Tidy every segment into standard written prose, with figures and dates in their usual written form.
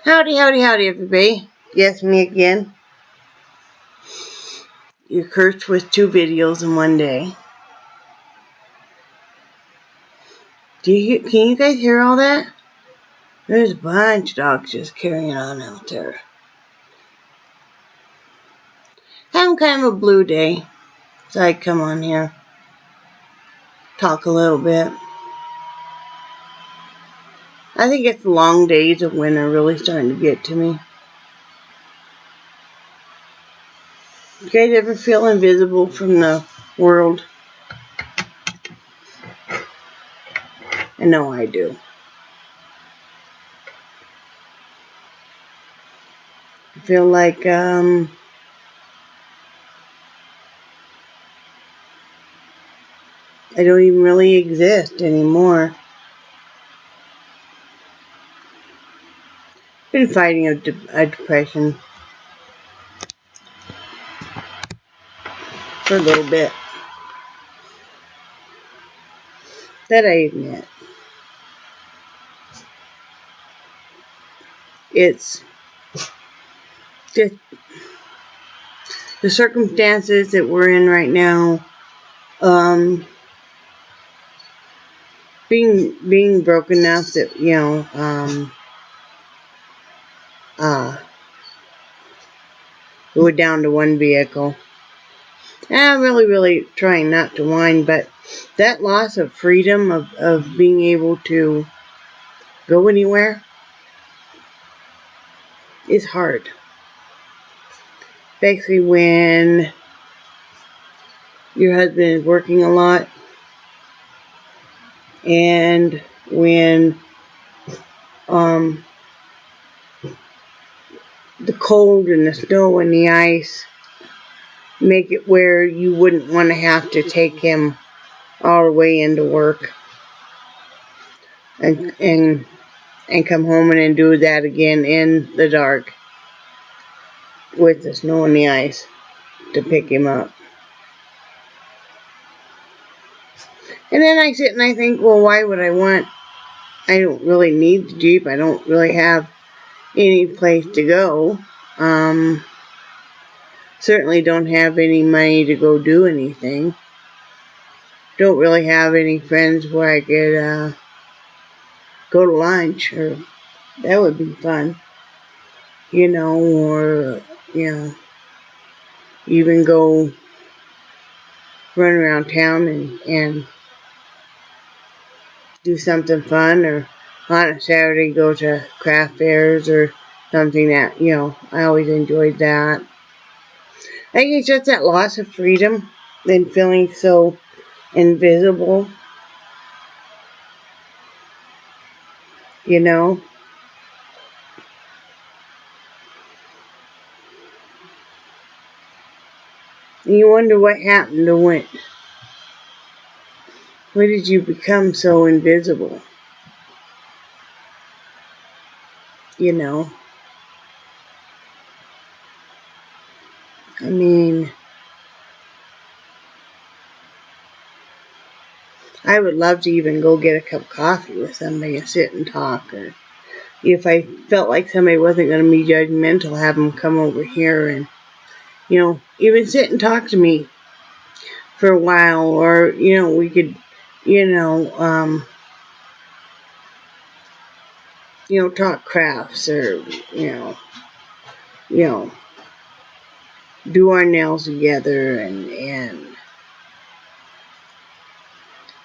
Howdy, howdy, howdy, everybody. Yes, me again. You're cursed with 2 videos in one day. Can you guys hear all that? There's a bunch of dogs just carrying on out there. Having kind of a blue day, so I'd come on here, talk a little bit. I think it's the long days of winter really starting to get to me. You guys ever feel invisible from the world? I know I do. I feel like, I don't even really exist anymore. Been fighting a depression for a little bit. That I admit. It's just the circumstances that we're in right now. Being broken up that, we're down to 1 vehicle. And I'm really trying not to whine, but that loss of freedom of being able to go anywhere is hard. Basically, when your husband is working a lot, and when the cold and the snow and the ice make it where you wouldn't want to have to take him all the way into work and come home and then do that again in the dark with the snow and the ice to pick him up. And then I sit and I think, well, why would I don't really need the Jeep. I don't really have any place to go. Certainly don't have any money to go do anything. Don't really have any friends where I could go to lunch, or that would be fun. Or, even go run around town and do something fun, or on a Saturday go to craft fairs or something that, I always enjoyed that. I think it's just that loss of freedom and feeling so invisible, You wonder what happened to when did you become so invisible? I mean, I would love to even go get a cup of coffee with somebody and sit and talk, or if I felt like somebody wasn't going to be judgmental, have them come over here and, even sit and talk to me for a while, or, we could, talk crafts, or, do our nails together, and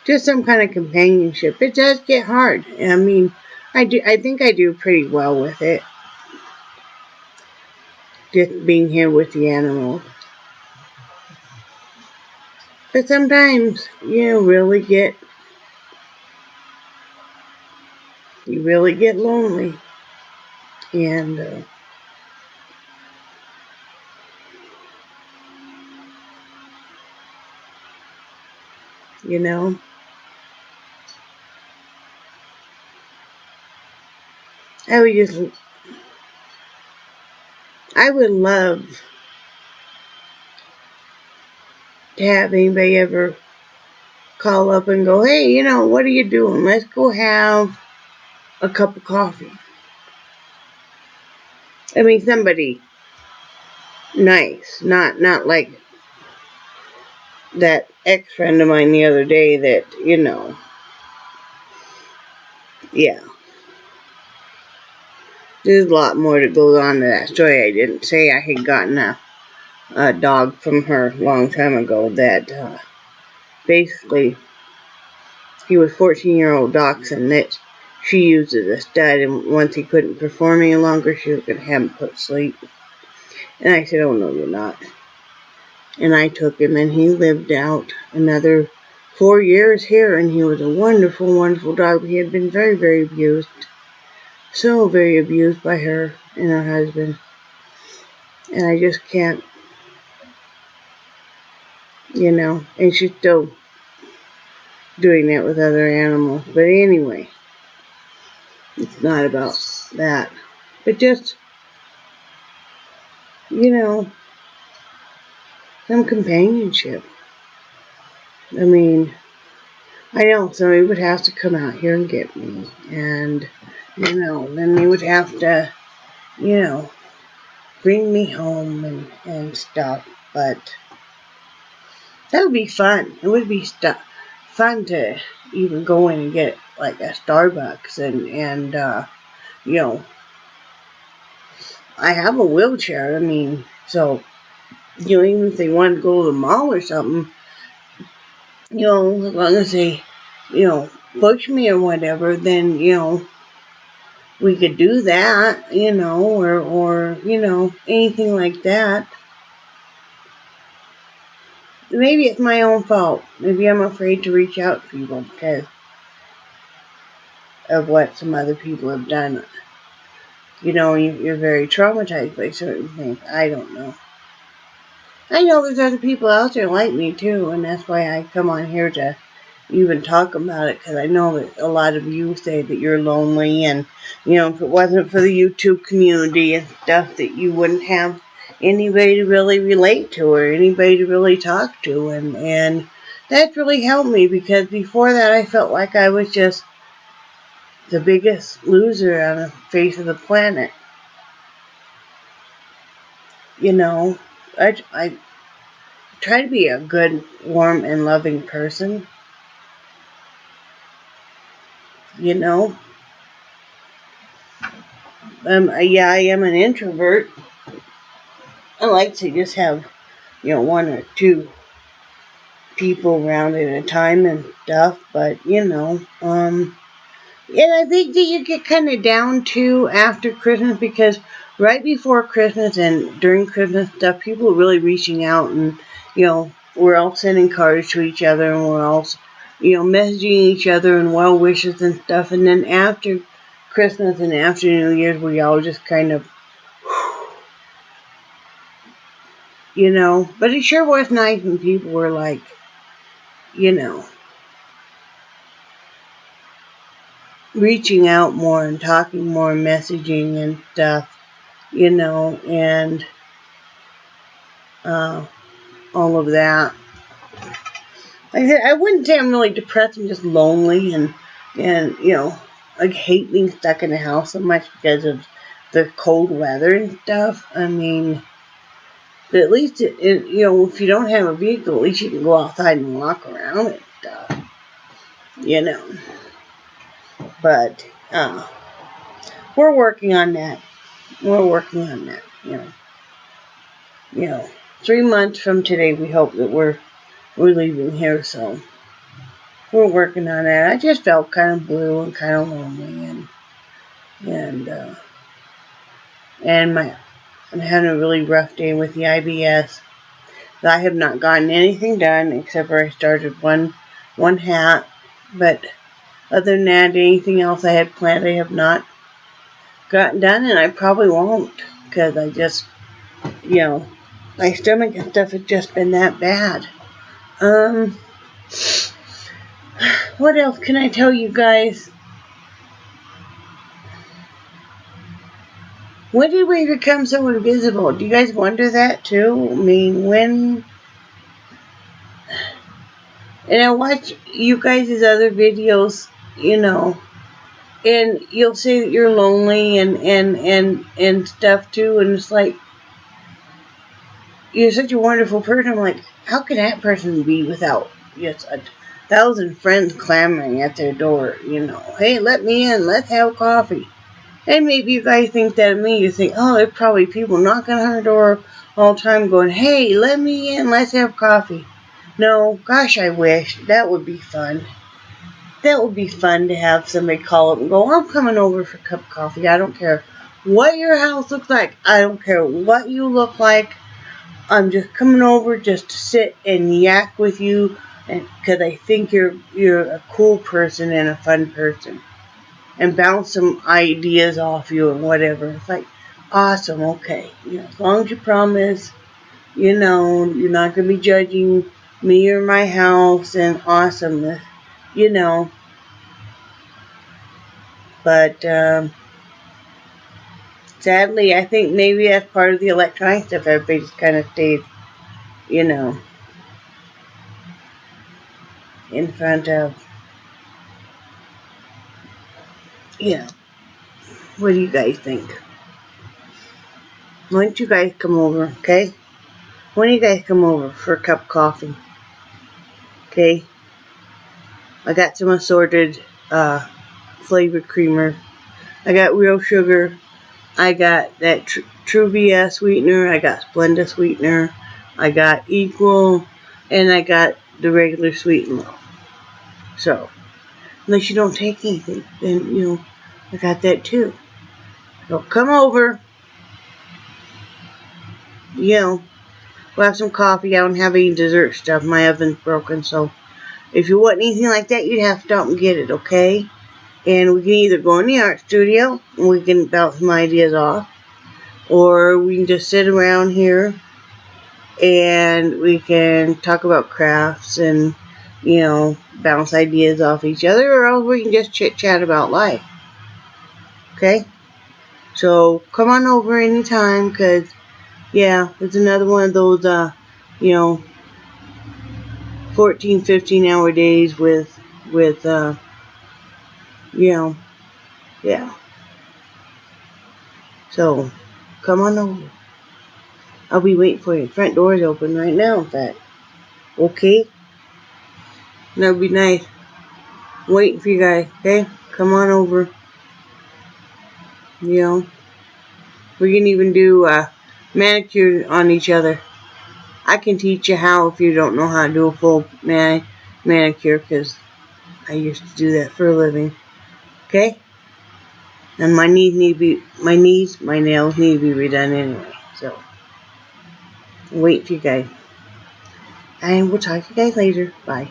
just some kind of companionship. It does get hard. I mean, I think I do pretty well with it. Just being here with the animals. But sometimes, you really get lonely. And, I would love to have anybody ever call up and go, hey, what are you doing? Let's go have a cup of coffee. I mean, somebody nice, not like that ex-friend of mine the other day that, you know, yeah. There's a lot more that goes on to that story. I didn't say I had gotten a dog from her a long time ago that basically he was 14-year-old dachshund that she used as a stud, and once he couldn't perform any longer, she was going to have him put to sleep. And I said, oh, no, you're not. And I took him, and he lived out another 4 years here, and he was a wonderful, wonderful dog. But he had been very, very abused. So very abused by her and her husband. And I just can't, you know, and she's still doing that with other animals. But anyway, it's not about that. But just, you know, some companionship. I mean, I know somebody would have to come out here and get me. And, you know, then they would have to, you know, bring me home and stuff. But that would be fun. It would be fun to even go in and get like a Starbucks and you know, I have a wheelchair. I mean, so, you know, even if they wanted to go to the mall or something, you know, as long as they, you know, push me or whatever, then, you know, we could do that, you know, or you know, anything like that. Maybe it's my own fault. Maybe I'm afraid to reach out to people because of what some other people have done. You know, you're very traumatized by certain things. I don't know. I know there's other people out there like me too, and that's why I come on here to even talk about it, because I know that a lot of you say that you're lonely, and, you know, if it wasn't for the YouTube community and stuff, that you wouldn't have anybody to really relate to or anybody to really talk to, and that's really helped me, because before that I felt like I was just the biggest loser on the face of the planet. You know, I try to be a good, warm, and loving person. You know, yeah, I am an introvert. I like to just have, you know, one or two people around at a time and stuff, but, you know, and I think that you get kind of down to after Christmas, because right before Christmas and during Christmas stuff, people are really reaching out, and, you know, we're all sending cards to each other, and we're all, you know, messaging each other and well wishes and stuff, and then after Christmas and after New Year's, we all just kind of, you know, but it sure was nice when people were like, you know, reaching out more and talking more, messaging and stuff, you know, and all of that. Like I said, I wouldn't say I'm really depressed. I'm just lonely and you know, I hate being stuck in the house so much because of the cold weather and stuff. I mean, but at least you know, if you don't have a vehicle, at least you can go outside and walk around and stuff, you know. But we're working on that. We're working on that, you know. You know, 3 months from today, we hope that we're leaving here, so we're working on that. I just felt kind of blue and kind of lonely, and I'm having a really rough day with the IBS. I have not gotten anything done except for I started one hat, but other than that, anything else I had planned, I have not gotten done, and I probably won't, because I just, you know, my stomach and stuff has just been that bad. What else can I tell you guys? When did we become so invisible? Do you guys wonder that too? I mean, when? And I watch you guys' other videos, you know, And you'll say that you're lonely and stuff too, and it's like, you're such a wonderful person. I'm like, how can that person be without just 1,000 friends clamoring at their door, you know? Hey, let me in, let's have coffee. And maybe you guys think that of me. You think, oh, there's probably people knocking on her door all the time going, hey, let me in, let's have coffee. No, gosh, I wish. That would be fun. That would be fun to have somebody call up and go, I'm coming over for a cup of coffee. I don't care what your house looks like. I don't care what you look like. I'm just coming over just to sit and yak with you, and because I think you're a cool person and a fun person, and bounce some ideas off you and whatever. It's like, awesome, okay. You know, as long as you promise, you know, you're not going to be judging me or my house and awesomeness, you know. But sadly, I think maybe that's part of the electronic stuff. Everybody just kind of stays, you know, in front of, you know. What do you guys think? Why don't you guys come over, okay? Why don't you guys come over for a cup of coffee? Okay? I got some assorted flavored creamer. I got real sugar. I got that Truvia sweetener. I got Splenda sweetener. I got Equal. And I got the regular sweet and low. So, unless you don't take anything, then, you know, I got that too. So, come over. You know, we'll have some coffee. I don't have any dessert stuff. My oven's broken, so if you want anything like that, you'd have to stop and get it, okay? And we can either go in the art studio and we can bounce some ideas off, or we can just sit around here and we can talk about crafts and, you know, bounce ideas off each other, or else we can just chit chat about life. Okay? So come on over anytime, because, yeah, it's another one of those, you know, 14, 15-hour days with, you know, yeah. So, come on over. I'll be waiting for you. Front door's open right now, in fact. Okay? That'd be nice. Waiting for you guys, okay? Come on over. You know, we can even do manicure on each other. I can teach you how if you don't know how to do a full manicure, because I used to do that for a living. Okay? And my nails need to be redone anyway. So, wait for you guys. And we'll talk to you guys later. Bye.